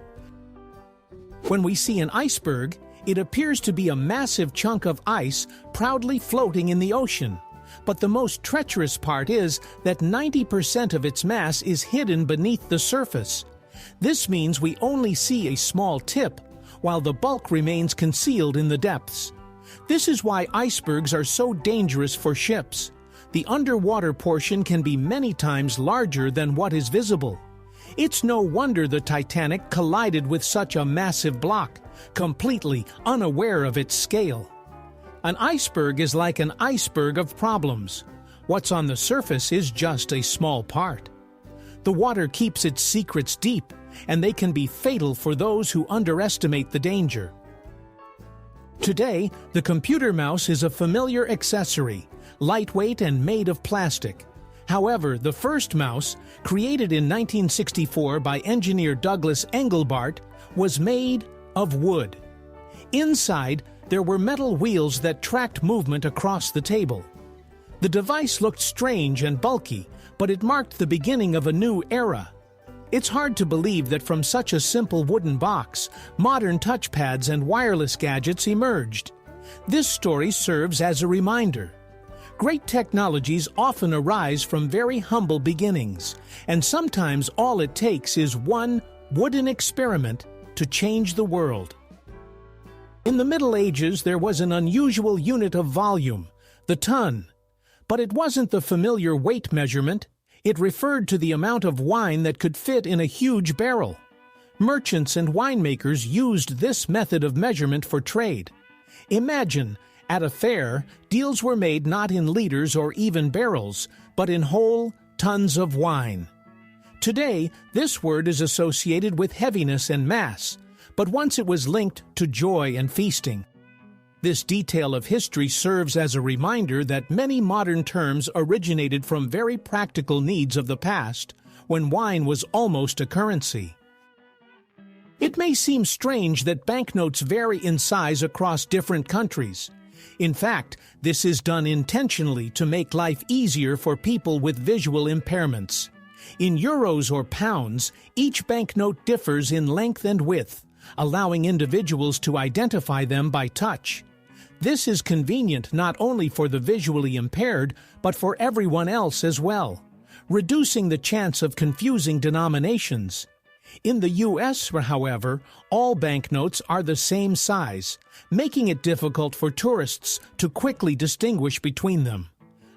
When we see an iceberg, it appears to be a massive chunk of ice proudly floating in the ocean. But the most treacherous part is that 90% of its mass is hidden beneath the surface. This means we only see a small tip, while the bulk remains concealed in the depths. This is why icebergs are so dangerous for ships. The underwater portion can be many times larger than what is visible. It's no wonder the Titanic collided with such a massive block, completely unaware of its scale. An iceberg is like an iceberg of problems. What's on the surface is just a small part. The water keeps its secrets deep, and they can be fatal for those who underestimate the danger. Today, the computer mouse is a familiar accessory, lightweight and made of plastic. However, the first mouse, created in 1964 by engineer Douglas Engelbart, was made of wood. Inside, there were metal wheels that tracked movement across the table. The device looked strange and bulky, but it marked the beginning of a new era. It's hard to believe that from such a simple wooden box, modern touchpads and wireless gadgets emerged. This story serves as a reminder. Great technologies often arise from very humble beginnings, and sometimes all it takes is one wooden experiment to change the world. In the Middle Ages, there was an unusual unit of volume, the ton. But it wasn't the familiar weight measurement. It referred to the amount of wine that could fit in a huge barrel. Merchants and winemakers used this method of measurement for trade. Imagine, at a fair, deals were made not in liters or even barrels, but in whole tons of wine. Today, this word is associated with heaviness and mass, but once it was linked to joy and feasting. This detail of history serves as a reminder that many modern terms originated from very practical needs of the past, when wine was almost a currency. It may seem strange that banknotes vary in size across different countries. In fact, this is done intentionally to make life easier for people with visual impairments. In euros or pounds, each banknote differs in length and width, allowing individuals to identify them by touch. This is convenient not only for the visually impaired, but for everyone else as well, reducing the chance of confusing denominations. In the U.S., however, all banknotes are the same size, making it difficult for tourists to quickly distinguish between them.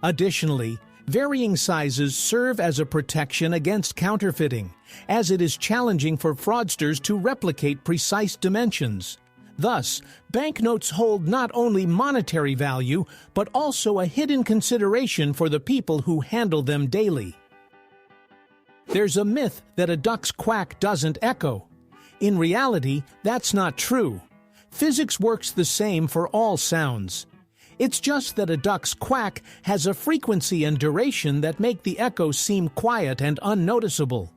Additionally, varying sizes serve as a protection against counterfeiting, as it is challenging for fraudsters to replicate precise dimensions. Thus, banknotes hold not only monetary value, but also a hidden consideration for the people who handle them daily. There's a myth that a duck's quack doesn't echo. In reality, that's not true. Physics works the same for all sounds. It's just that a duck's quack has a frequency and duration that make the echo seem quiet and unnoticeable.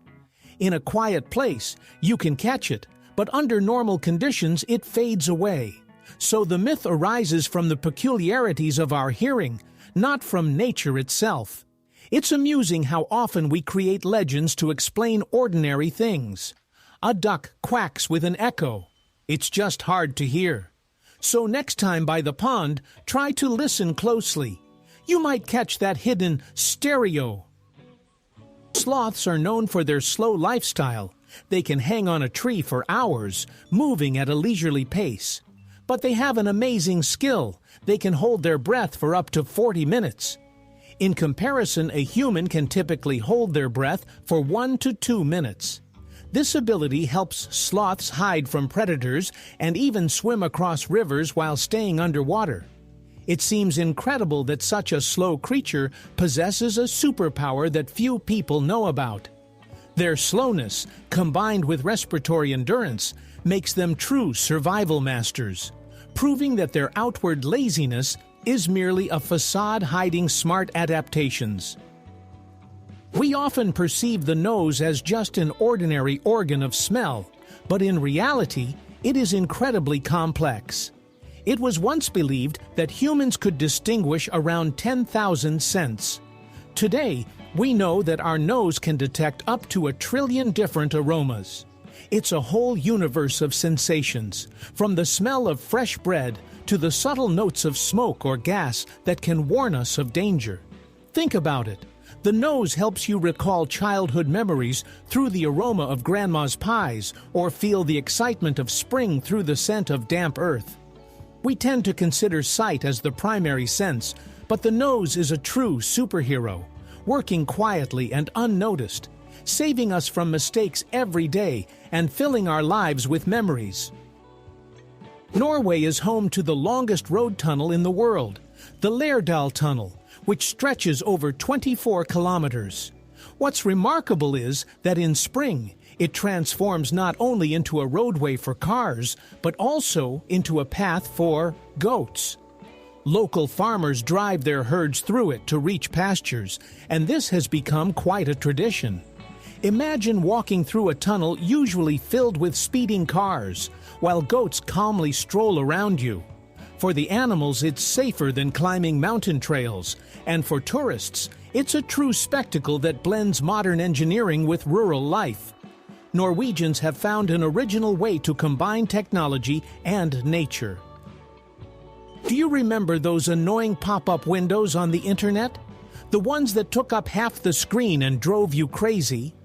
In a quiet place, you can catch it, but under normal conditions it fades away. So the myth arises from the peculiarities of our hearing, not from nature itself. It's amusing how often we create legends to explain ordinary things. A duck quacks with an echo. It's just hard to hear. So next time by the pond, try to listen closely. You might catch that hidden stereo. Sloths are known for their slow lifestyle. They can hang on a tree for hours, moving at a leisurely pace. But they have an amazing skill. They can hold their breath for up to 40 minutes. In comparison, a human can typically hold their breath for 1 to 2 minutes. This ability helps sloths hide from predators and even swim across rivers while staying underwater. It seems incredible that such a slow creature possesses a superpower that few people know about. Their slowness, combined with respiratory endurance, makes them true survival masters, proving that their outward laziness is merely a facade hiding smart adaptations. We often perceive the nose as just an ordinary organ of smell, but in reality, it is incredibly complex. It was once believed that humans could distinguish around 10,000 scents. Today, we know that our nose can detect up to 1 trillion different aromas. It's a whole universe of sensations, from the smell of fresh bread to the subtle notes of smoke or gas that can warn us of danger. Think about it. The nose helps you recall childhood memories through the aroma of grandma's pies or feel the excitement of spring through the scent of damp earth. We tend to consider sight as the primary sense, but the nose is a true superhero, working quietly and unnoticed, saving us from mistakes every day and filling our lives with memories. Norway is home to the longest road tunnel in the world, the Lærdal Tunnel, which stretches over 24 kilometers. What's remarkable is that in spring, it transforms not only into a roadway for cars, but also into a path for goats. Local farmers drive their herds through it to reach pastures, and this has become quite a tradition. Imagine walking through a tunnel usually filled with speeding cars, while goats calmly stroll around you. For the animals, it's safer than climbing mountain trails, and for tourists, it's a true spectacle that blends modern engineering with rural life. Norwegians have found an original way to combine technology and nature. Do you remember those annoying pop-up windows on the internet? The ones that took up half the screen and drove you crazy?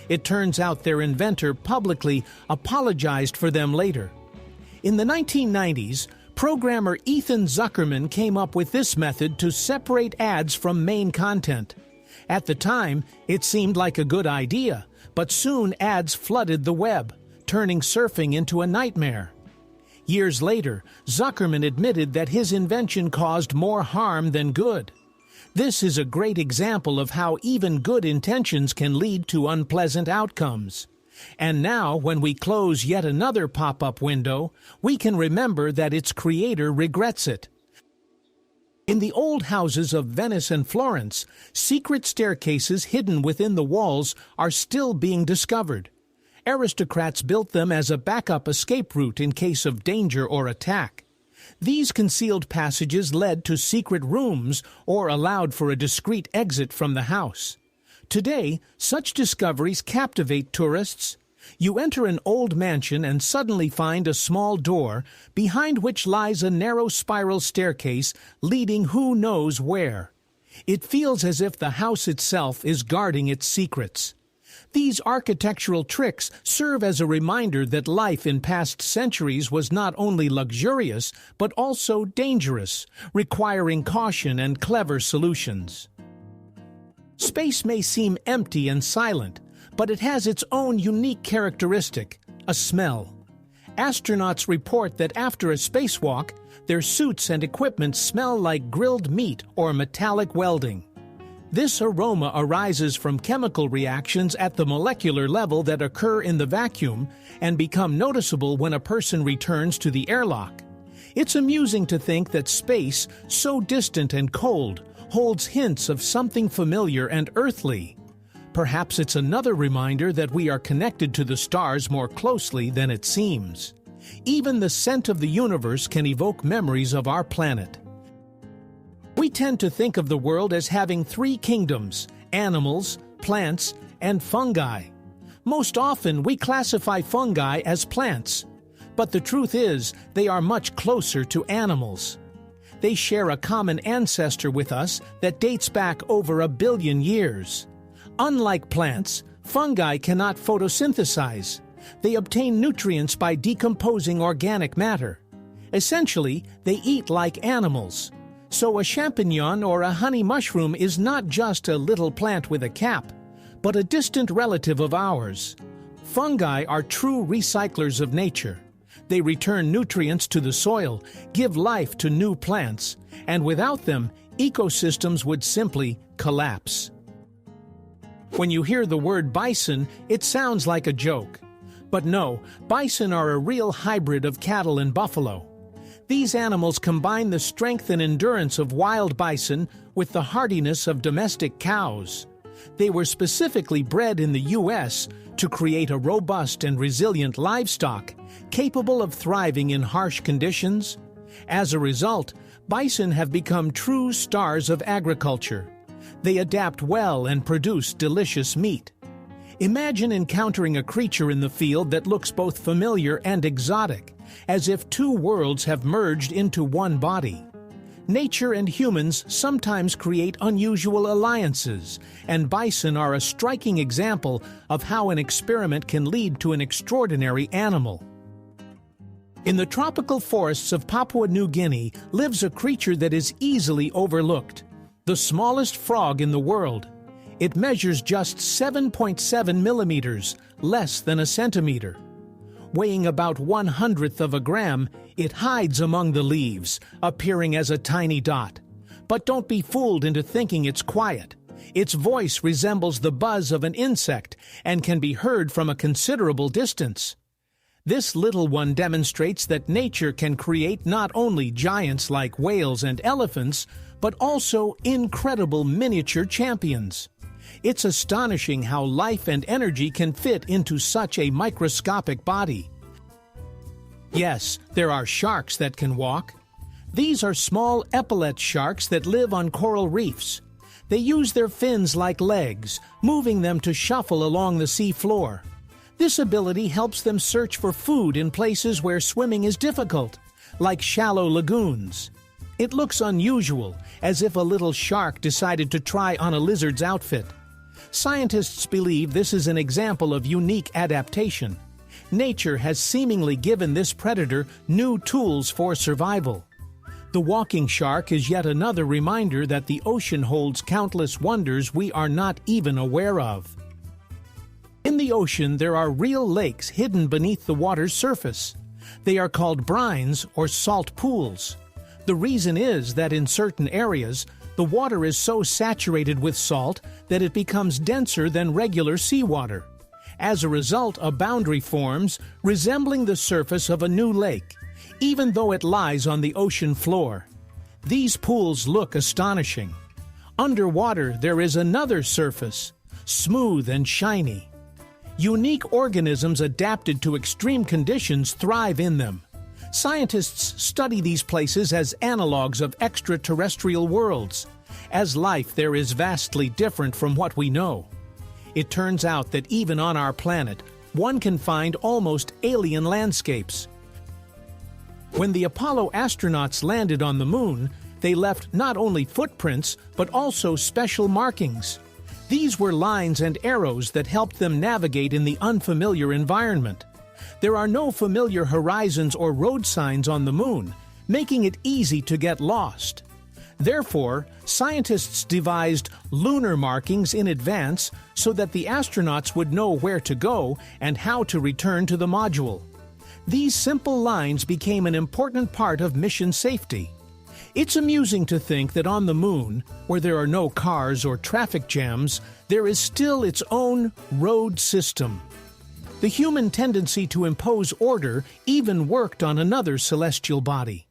It turns out their inventor publicly apologized for them later. In the 1990s, programmer Ethan Zuckerman came up with this method to separate ads from main content. At the time, it seemed like a good idea, but soon ads flooded the web, turning surfing into a nightmare. Years later, Zuckerman admitted that his invention caused more harm than good. This is a great example of how even good intentions can lead to unpleasant outcomes. And now, when we close yet another pop-up window, we can remember that its creator regrets it. In the old houses of Venice and Florence, secret staircases hidden within the walls are still being discovered. Aristocrats built them as a backup escape route in case of danger or attack. These concealed passages led to secret rooms or allowed for a discreet exit from the house. Today, such discoveries captivate tourists. You enter an old mansion and suddenly find a small door, behind which lies a narrow spiral staircase leading who knows where. It feels as if the house itself is guarding its secrets. These architectural tricks serve as a reminder that life in past centuries was not only luxurious, but also dangerous, requiring caution and clever solutions. Space may seem empty and silent, but it has its own unique characteristic, a smell. Astronauts report that after a spacewalk, their suits and equipment smell like grilled meat or metallic welding. This aroma arises from chemical reactions at the molecular level that occur in the vacuum and become noticeable when a person returns to the airlock. It's amusing to think that space, so distant and cold, holds hints of something familiar and earthly. Perhaps it's another reminder that we are connected to the stars more closely than it seems. Even the scent of the universe can evoke memories of our planet. We tend to think of the world as having three kingdoms: animals, plants, and fungi. Most often, we classify fungi as plants. But the truth is, they are much closer to animals. They share a common ancestor with us that dates back over 1 billion years. Unlike plants, fungi cannot photosynthesize. They obtain nutrients by decomposing organic matter. Essentially, they eat like animals. So a champignon or a honey mushroom is not just a little plant with a cap, but a distant relative of ours. Fungi are true recyclers of nature. They return nutrients to the soil, give life to new plants, and without them, ecosystems would simply collapse. When you hear the word bison, it sounds like a joke. But no, bison are a real hybrid of cattle and buffalo. These animals combine the strength and endurance of wild bison with the hardiness of domestic cows. They were specifically bred in the U.S. to create a robust and resilient livestock, capable of thriving in harsh conditions. As a result, bison have become true stars of agriculture. They adapt well and produce delicious meat. Imagine encountering a creature in the field that looks both familiar and exotic, as if two worlds have merged into one body. Nature and humans sometimes create unusual alliances, and bison are a striking example of how an experiment can lead to an extraordinary animal. In the tropical forests of Papua New Guinea lives a creature that is easily overlooked, the smallest frog in the world. It measures just 7.7 millimeters, less than a centimeter. Weighing about 1/100th of a gram, it hides among the leaves, appearing as a tiny dot. But don't be fooled into thinking it's quiet. Its voice resembles the buzz of an insect and can be heard from a considerable distance. This little one demonstrates that nature can create not only giants like whales and elephants, but also incredible miniature champions. It's astonishing how life and energy can fit into such a microscopic body. Yes, there are sharks that can walk. These are small epaulet sharks that live on coral reefs. They use their fins like legs, moving them to shuffle along the sea floor. This ability helps them search for food in places where swimming is difficult, like shallow lagoons. It looks unusual, as if a little shark decided to try on a lizard's outfit. Scientists believe this is an example of unique adaptation. Nature has seemingly given this predator new tools for survival. The walking shark is yet another reminder that the ocean holds countless wonders we are not even aware of. In the ocean, there are real lakes hidden beneath the water's surface. They are called brines or salt pools. The reason is that in certain areas, the water is so saturated with salt that it becomes denser than regular seawater. As a result, a boundary forms resembling the surface of a new lake, even though it lies on the ocean floor. These pools look astonishing. Underwater, there is another surface, smooth and shiny. Unique organisms adapted to extreme conditions thrive in them. Scientists study these places as analogs of extraterrestrial worlds. As life there is vastly different from what we know. It turns out that even on our planet, one can find almost alien landscapes. When the Apollo astronauts landed on the moon, they left not only footprints, but also special markings. These were lines and arrows that helped them navigate in the unfamiliar environment. There are no familiar horizons or road signs on the moon, making it easy to get lost. Therefore, scientists devised lunar markings in advance so that the astronauts would know where to go and how to return to the module. These simple lines became an important part of mission safety. It's amusing to think that on the moon, where there are no cars or traffic jams, there is still its own road system. The human tendency to impose order even worked on another celestial body.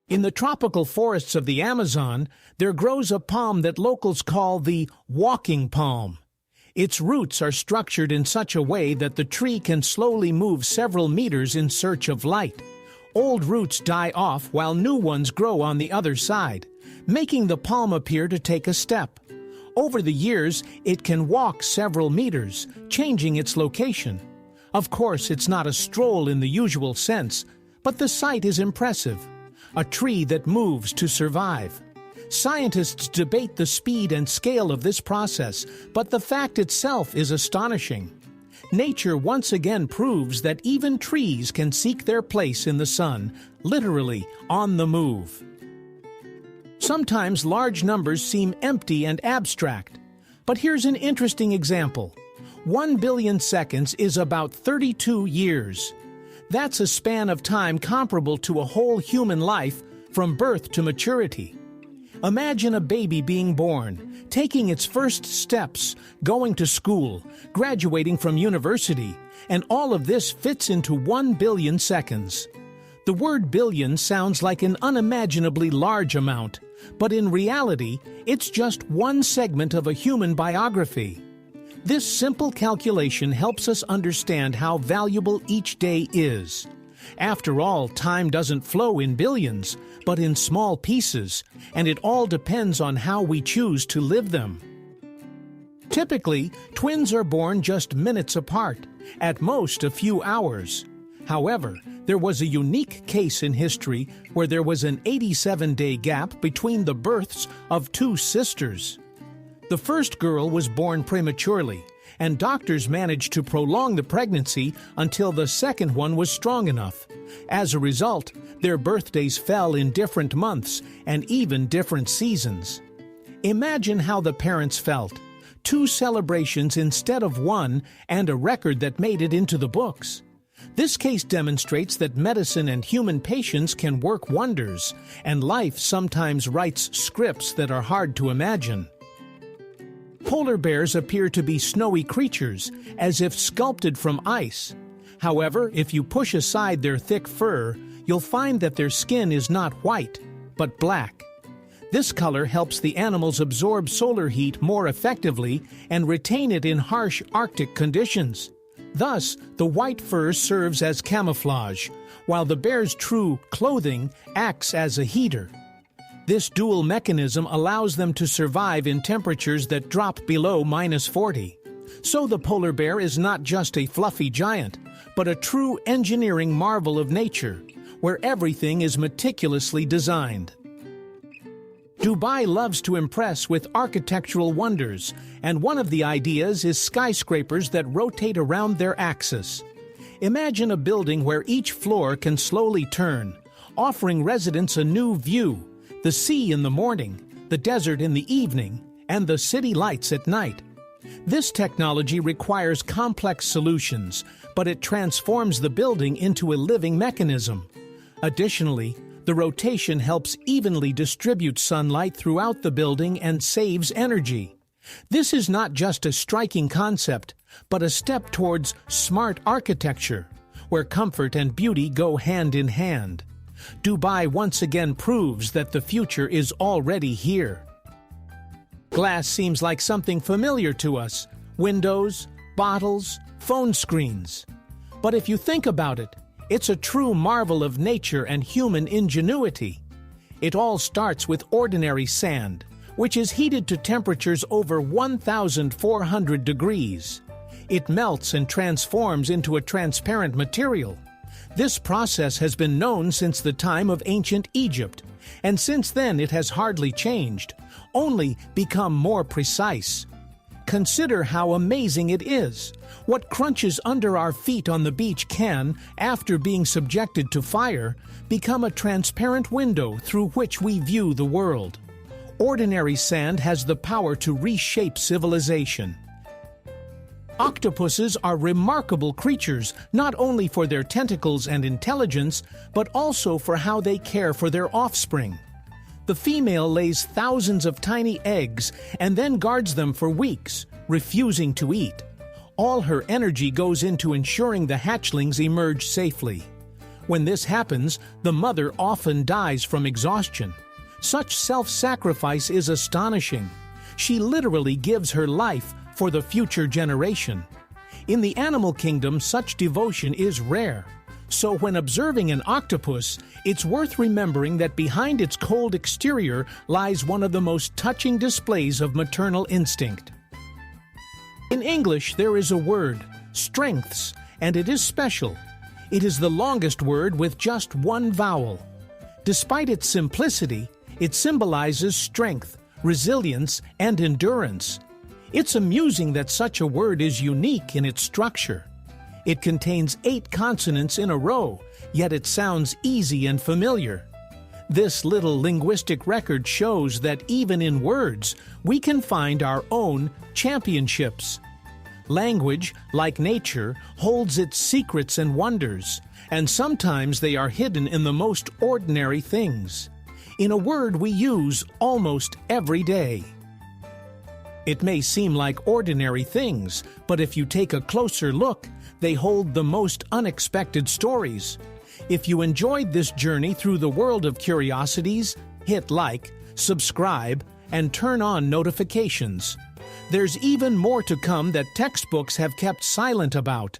In the tropical forests of the Amazon, there grows a palm that locals call the walking palm. Its roots are structured in such a way that the tree can slowly move several meters in search of light. Old roots die off while new ones grow on the other side, making the palm appear to take a step. Over the years, it can walk several meters, changing its location. Of course, it's not a stroll in the usual sense, but the sight is impressive. A tree that moves to survive. Scientists debate the speed and scale of this process, but the fact itself is astonishing. Nature once again proves that even trees can seek their place in the sun, literally on the move. Sometimes large numbers seem empty and abstract, but here's an interesting example. 1 billion seconds is about 32 years. That's a span of time comparable to a whole human life from birth to maturity. Imagine a baby being born, taking its first steps, going to school, graduating from university, and all of this fits into 1 billion seconds. The word billion sounds like an unimaginably large amount, but in reality, it's just one segment of a human biography. This simple calculation helps us understand how valuable each day is. After all, time doesn't flow in billions, but in small pieces, and it all depends on how we choose to live them. Typically, twins are born just minutes apart, at most a few hours. However, there was a unique case in history where there was an 87-day gap between the births of two sisters. The first girl was born prematurely, and doctors managed to prolong the pregnancy until the second one was strong enough. As a result, their birthdays fell in different months and even different seasons. Imagine how the parents felt. 2 celebrations instead of 1, and a record that made it into the books. This case demonstrates that medicine and human patience can work wonders, and life sometimes writes scripts that are hard to imagine. Polar bears appear to be snowy creatures, as if sculpted from ice. However, if you push aside their thick fur, you'll find that their skin is not white, but black. This color helps the animals absorb solar heat more effectively and retain it in harsh Arctic conditions. Thus, the white fur serves as camouflage, while the bear's true clothing acts as a heater. This dual mechanism allows them to survive in temperatures that drop below -40. So the polar bear is not just a fluffy giant, but a true engineering marvel of nature, where everything is meticulously designed. Dubai loves to impress with architectural wonders, and one of the ideas is skyscrapers that rotate around their axis. Imagine a building where each floor can slowly turn, offering residents a new view: the sea in the morning, the desert in the evening, and the city lights at night. This technology requires complex solutions, but it transforms the building into a living mechanism. Additionally, the rotation helps evenly distribute sunlight throughout the building and saves energy. This is not just a striking concept, but a step towards smart architecture, where comfort and beauty go hand in hand. Dubai once again proves that the future is already here. Glass seems like something familiar to us: windows, bottles, phone screens. But if you think about it, It's a true marvel of nature and human ingenuity. It all starts with ordinary sand, which is heated to temperatures over 1,400 degrees. It melts and transforms into a transparent material. This process has been known since the time of ancient Egypt, and since then it has hardly changed, only become more precise. Consider how amazing it is. What crunches under our feet on the beach can, after being subjected to fire, become a transparent window through which we view the world. Ordinary sand has the power to reshape civilization. Octopuses are remarkable creatures, not only for their tentacles and intelligence, but also for how they care for their offspring. The female lays thousands of tiny eggs and then guards them for weeks, refusing to eat. All her energy goes into ensuring the hatchlings emerge safely. When this happens, the mother often dies from exhaustion. Such self-sacrifice is astonishing. She literally gives her life for the future generation. In the animal kingdom, such devotion is rare. So when observing an octopus, it's worth remembering that behind its cold exterior lies one of the most touching displays of maternal instinct. In English, there is a word, strengths, and it is special. It is the longest word with just one vowel. Despite its simplicity, it symbolizes strength, resilience, and endurance. It's amusing that such a word is unique in its structure. It contains 8 consonants in a row, yet it sounds easy and familiar. This little linguistic record shows that even in words, we can find our own championships. Language, like nature, holds its secrets and wonders, and sometimes they are hidden in the most ordinary things. In a word we use almost every day. It may seem like ordinary things, but if you take a closer look, they hold the most unexpected stories. If you enjoyed this journey through the world of curiosities, hit like, subscribe, and turn on notifications. There's even more to come that textbooks have kept silent about.